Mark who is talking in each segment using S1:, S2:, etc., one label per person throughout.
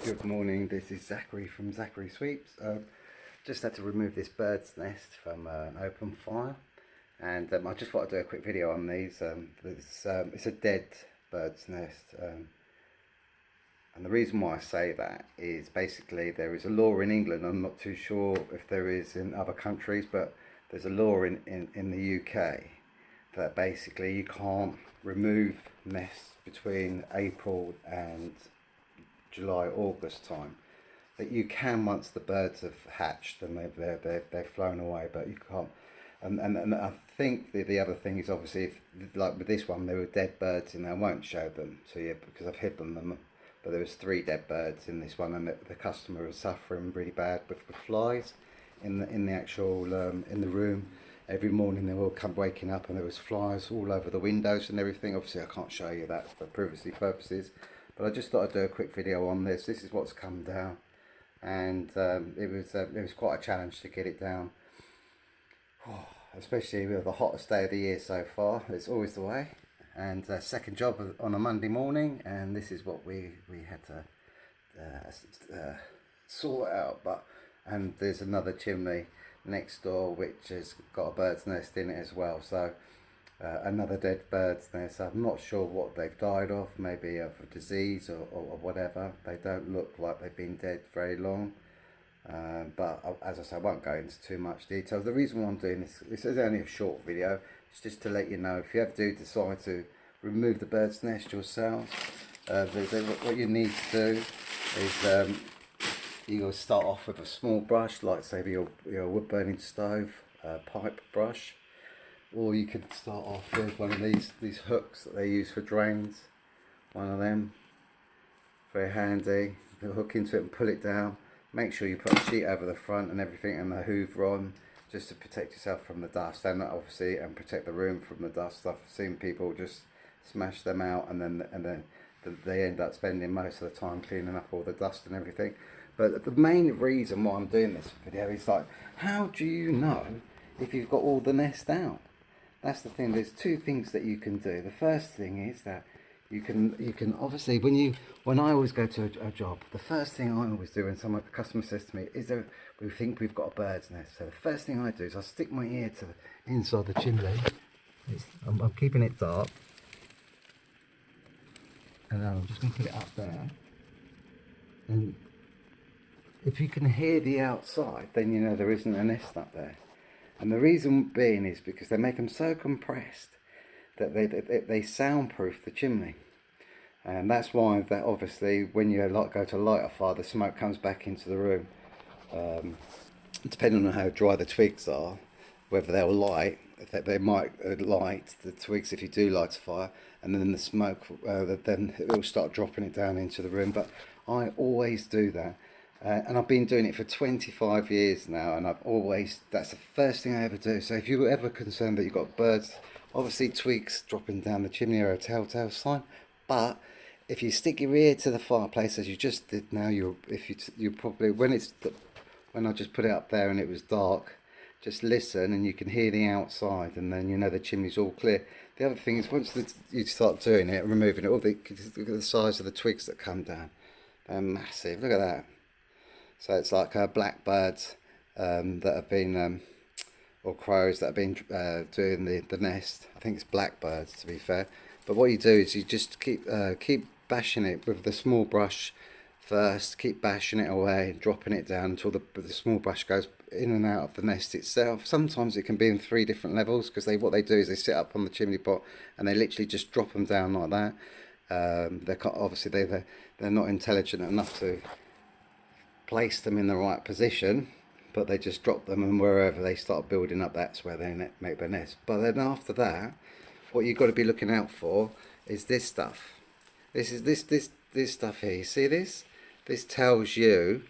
S1: Good morning, this is Zachary from Zachary Sweeps. Just had to remove this bird's nest from an open fire, and I just want to do a quick video on these. It's a dead bird's nest, and the reason why I say that is basically there is a law in England. I'm not too sure if there is in other countries, but there's a law in the UK that basically you can't remove nests between April and July, August time. That you can once the birds have hatched and they've flown away, but you can't. And I think the other thing is obviously if, like with this one, there were dead birds in there. I won't show them to you because I've hidden them. But there was 3 dead birds in this one, and the customer was suffering really bad with flies in the actual in the room. Every morning they all come waking up and there was flies all over the windows and everything. Obviously I can't show you that for privacy purposes, but I just thought I'd do a quick video on this. This is what's come down, and it was quite a challenge to get it down, especially with the hottest day of the year so far. It's always the way. And second job on a Monday morning, and this is what we had to sort out. And there's another chimney next door which has got a bird's nest in it as well. So another dead bird's nest. I'm not sure what they've died of, maybe of a disease or whatever. They don't look like they've been dead very long. But as I say, I won't go into too much detail. The reason why I'm doing this is only a short video. It's just to let you know if you ever do decide to remove the bird's nest yourselves, what you need to do is you'll start off with a small brush, like say your wood burning stove pipe brush, or you could start off with one of these hooks that they use for drains. One of them, very handy. You hook into it and pull it down. Make sure you put a sheet over the front and everything, and the hoover on, just to protect yourself from the dust, and obviously and protect the room from the dust. I've seen people just smash them out, and then they end up spending most of the time cleaning up all the dust and everything. But the main reason why I'm doing this video is like, how do you know if you've got all the nest out? That's the thing. There's 2 things that you can do. The first thing is that you can obviously when I always go to a job, the first thing I always do when someone, the customer says to me, we think we've got a bird's nest. So the first thing I do is I stick my ear to the inside the chimney. I'm keeping it dark, and then I'm just going to put it up there. And if you can hear the outside, then you know there isn't a nest up there. And the reason being is because they make them so compressed that they soundproof the chimney. And that's why that obviously when you go to light a fire, the smoke comes back into the room. Depending on how dry the twigs are, whether they'll light, they might light the twigs if you do light a fire, and then the smoke, then it will start dropping it down into the room. But I always do that. And I've been doing it for 25 years now, and that's the first thing I ever do. So if you're ever concerned that you've got birds, obviously twigs dropping down the chimney are a telltale sign. But if you stick your ear to the fireplace as you just did now, you probably, when I just put it up there and it was dark, just listen and you can hear the outside, and then you know the chimney's all clear. The other thing is once you start doing it, removing it, look at the size of the twigs that come down. They're massive. Look at that. So it's like blackbirds that have been, or crows that have been doing the nest. I think it's blackbirds, to be fair. But what you do is you just keep bashing it with the small brush first. Keep bashing it away, dropping it down until the small brush goes in and out of the nest itself. Sometimes it can be in 3 different levels, because what they do is they sit up on the chimney pot and they literally just drop them down like that. Obviously they're not intelligent enough to place them in the right position, but they just drop them, and wherever they start building up, that's where they make their nest. But then after that, what you've got to be looking out for is this stuff. This stuff here. You see this? This tells you.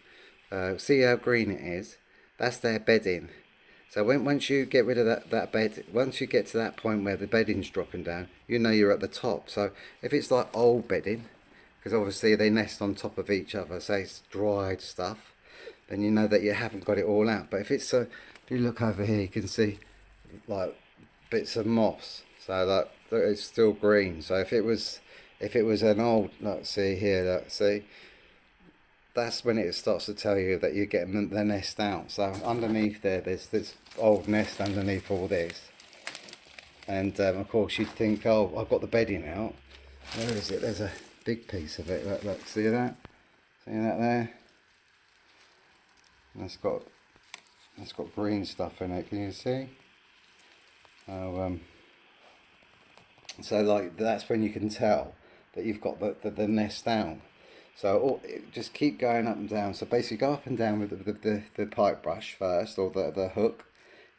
S1: See how green it is? That's their bedding. So once you get rid of that bed, once you get to that point where the bedding's dropping down, you know you're at the top. So if it's like old bedding, because obviously they nest on top of each other, say it's dried stuff, then you know that you haven't got it all out. But if it's if you look over here, you can see like bits of moss, so like it's still green. So if it was an old, let's see here, let's see, that's when it starts to tell you that you're getting the nest out. So underneath there's this old nest underneath all this. And of course you'd think, oh, I've got the bedding out. Where is it? There's a big piece of it. Look, see that? See that there? That's got green stuff in it. Can you see? Oh, so like that's when you can tell that you've got the nest down. So just keep going up and down. So basically go up and down with the pipe brush first, or the hook.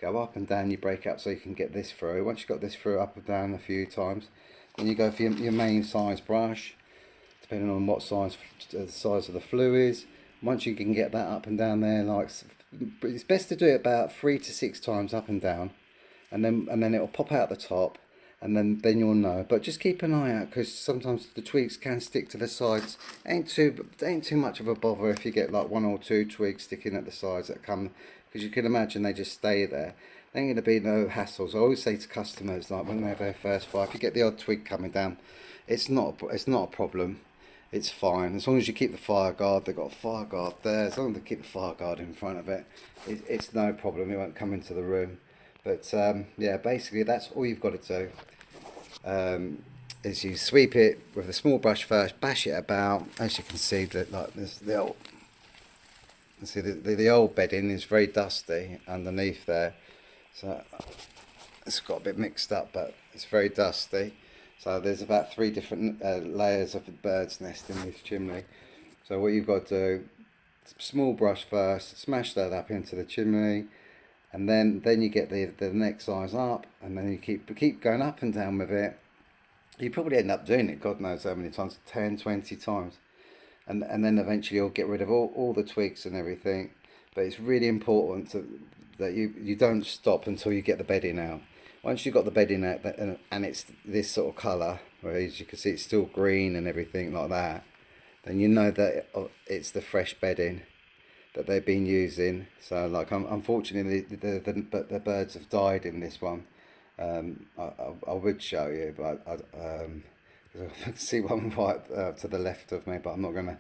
S1: Go up and down, you break up so you can get this through. Once you've got this through up and down a few times, then you go for your main size brush, depending on what size the size of the flue is. Once you can get that up and down there, like, it's best to do it about 3 to 6 times up and down, and then it'll pop out the top, and then you'll know. But just keep an eye out, because sometimes the twigs can stick to the sides. Ain't too much of a bother if you get like 1 or 2 twigs sticking at the sides that come, because you can imagine they just stay there. There ain't going to be no hassles. I always say to customers, like when they have their first fire, if you get the odd twig coming down, it's not a problem. It's fine as long as you keep the fire guard. They've got a fire guard there. As long as they keep the fire guard in front of it, it's no problem. It won't come into the room. But yeah, basically that's all you've got to do. Is you sweep it with a small brush first, bash it about. As you can see, that like this, the old bedding is very dusty underneath there, so it's got a bit mixed up, but it's very dusty. So there's about 3 different layers of the bird's nest in this chimney. So what you've got to do, small brush first, smash that up into the chimney, and then you get the next size up, and then you keep going up and down with it. You probably end up doing it, God knows how many times, 10, 20 times. And then eventually you'll get rid of all the twigs and everything. But it's really important that you don't stop until you get the bedding out. Once you've got the bedding out and it's this sort of colour, where as you can see it's still green and everything like that, then you know that it's the fresh bedding that they've been using. So like unfortunately the birds have died in this one. I would show you, but I can see one right to the left of me, but I'm not going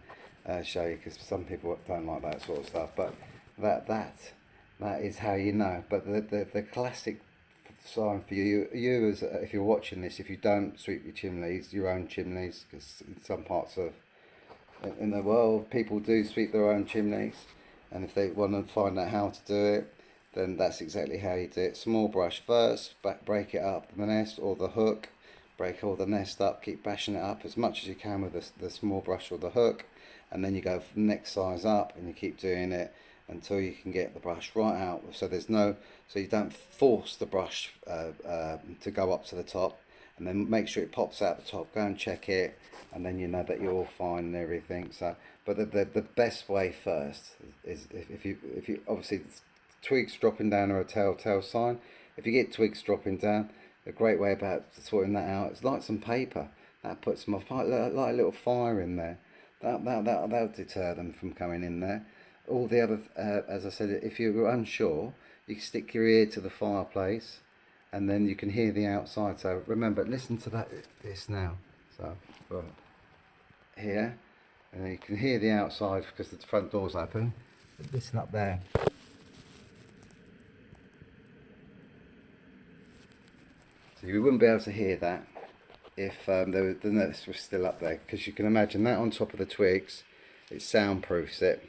S1: to show you because some people don't like that sort of stuff. But that is how you know. But the classic sign for you as if you're watching this, if you don't sweep your own chimneys, because in some parts of in the world people do sweep their own chimneys, and if they want to find out how to do it, then that's exactly how you do it. Small brush first, break it up, the nest or the hook, break all the nest up, keep bashing it up as much as you can with the small brush or the hook, and then you go for the next size up, and you keep doing it until you can get the brush right out, so you don't force the brush to go up to the top, and then make sure it pops out the top. Go and check it, and then you know that you're all fine and everything. So but the best way first is if you obviously twigs dropping down are a telltale sign. If you get twigs dropping down, a great way about sorting that out is light some paper. That puts them off, like a little fire in there. That'll deter them from coming in there. All the other, as I said, if you're unsure, you can stick your ear to the fireplace, and then you can hear the outside. So remember, listen to this now. So here, and you can hear the outside because the front door's open. Listen up there. So you wouldn't be able to hear that if the nest was still up there, because you can imagine that on top of the twigs, it soundproofs it.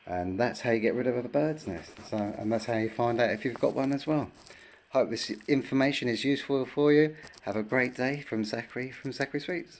S1: And that's how you get rid of a bird's nest. So, and that's how you find out if you've got one as well. Hope this information is useful for you. Have a great day from Zachary Sweets.